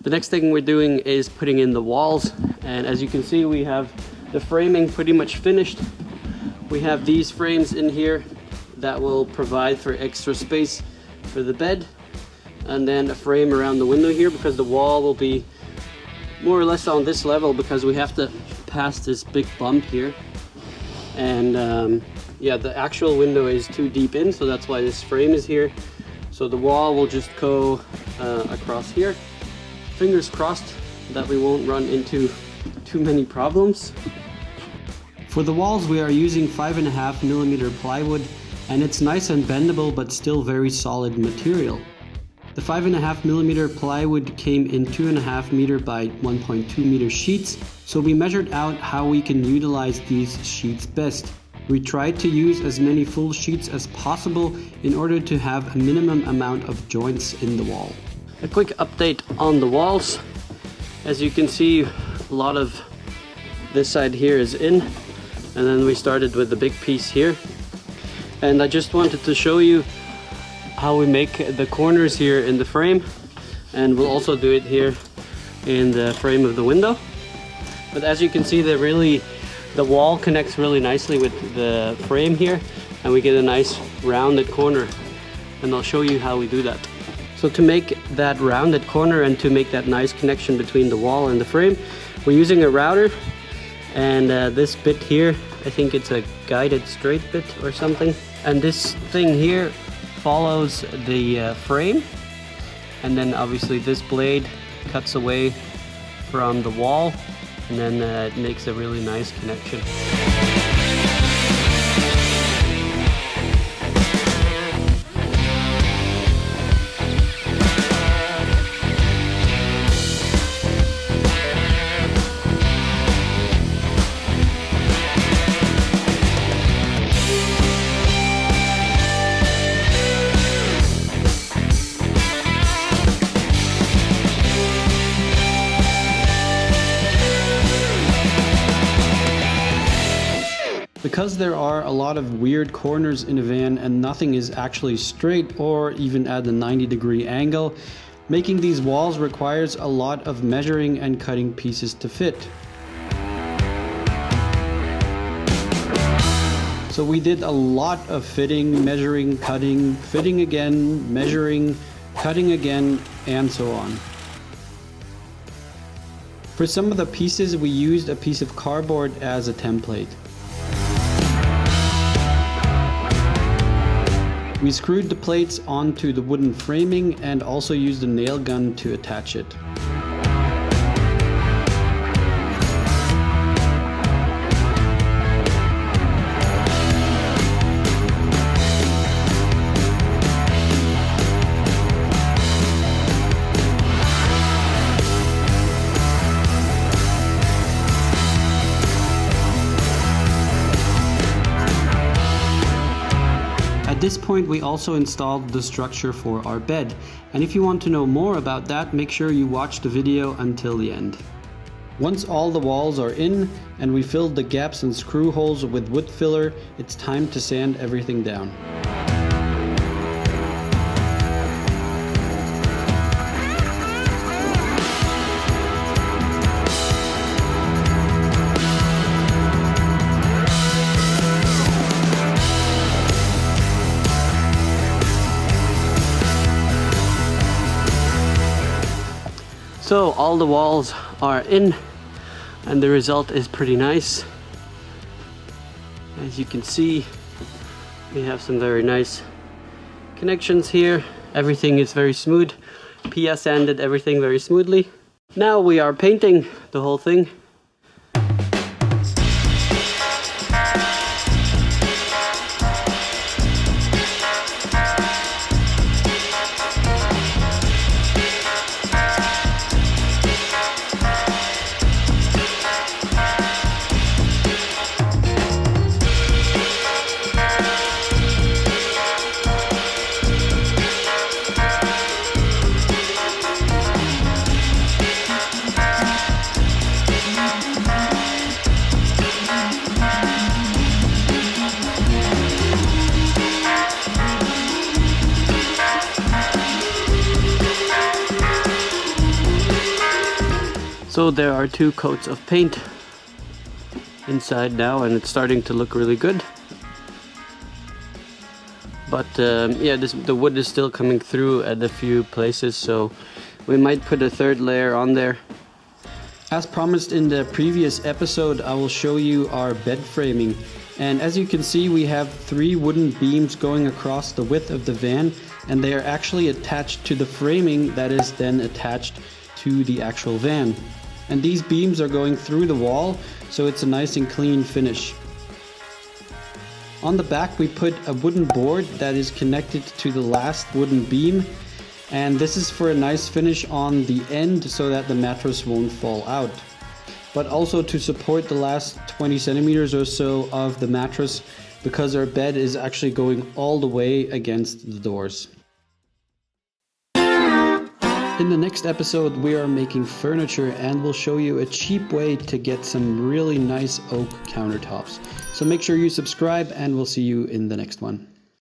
The next thing we're doing is putting in the walls, and as you can see, we have the framing pretty much finished. We have these frames in here that will provide for extra space for the bed, and then a frame around the window here because the wall will be more or less on this level because we have to pass this big bump here. And yeah, the actual window is too deep in, so that's why this frame is here. So the wall will just go across here. Fingers crossed that we won't run into too many problems. For the walls we are using 5.5mm plywood, and it's nice and bendable but still very solid material. The 5.5mm plywood came in 2.5 meter by 1.2 meter sheets, so we measured out how we can utilize these sheets best. We tried to use as many full sheets as possible in order to have a minimum amount of joints in the wall. A quick update on the walls. As you can see, a lot of this side here is in, and then we started with the big piece here. And I just wanted to show you how we make the corners here in the frame, and we'll also do it here in the frame of the window. But as you can see, the wall connects really nicely with the frame here, and we get a nice rounded corner, and I'll show you how we do that. So to make that rounded corner and to make that nice connection between the wall and the frame, we're using a router, and this bit here, I think it's a guided straight bit or something, and this thing here follows the frame, and then obviously this blade cuts away from the wall, and then it makes a really nice connection. Because there are a lot of weird corners in a van and nothing is actually straight or even at a 90-degree angle, making these walls requires a lot of measuring and cutting pieces to fit. So we did a lot of fitting, measuring, cutting, fitting again, measuring, cutting again, and so on. For some of the pieces we used a piece of cardboard as a template. We screwed the plates onto the wooden framing and also used a nail gun to attach it. At this point we also installed the structure for our bed, and if you want to know more about that, make sure you watch the video until the end. Once all the walls are in and we filled the gaps and screw holes with wood filler, it's time to sand everything down. So all the walls are in and the result is pretty nice. As you can see, we have some very nice connections here. Everything is very smooth. Pia sanded everything very smoothly. Now we are painting the whole thing. So there are 2 coats of paint inside now, and it's starting to look really good. But yeah, the wood is still coming through at a few places, so we might put a 3rd layer on there. As promised in the previous episode, I will show you our bed framing. And as you can see, we have 3 wooden beams going across the width of the van, and they are actually attached to the framing that is then attached to the actual van. And these beams are going through the wall, so it's a nice and clean finish. On the back we put a wooden board that is connected to the last wooden beam, and this is for a nice finish on the end so that the mattress won't fall out. But also to support the last 20 centimeters or so of the mattress, because our bed is actually going all the way against the doors. In the next episode we are making furniture, and we'll show you a cheap way to get some really nice oak countertops. So make sure you subscribe, and we'll see you in the next one.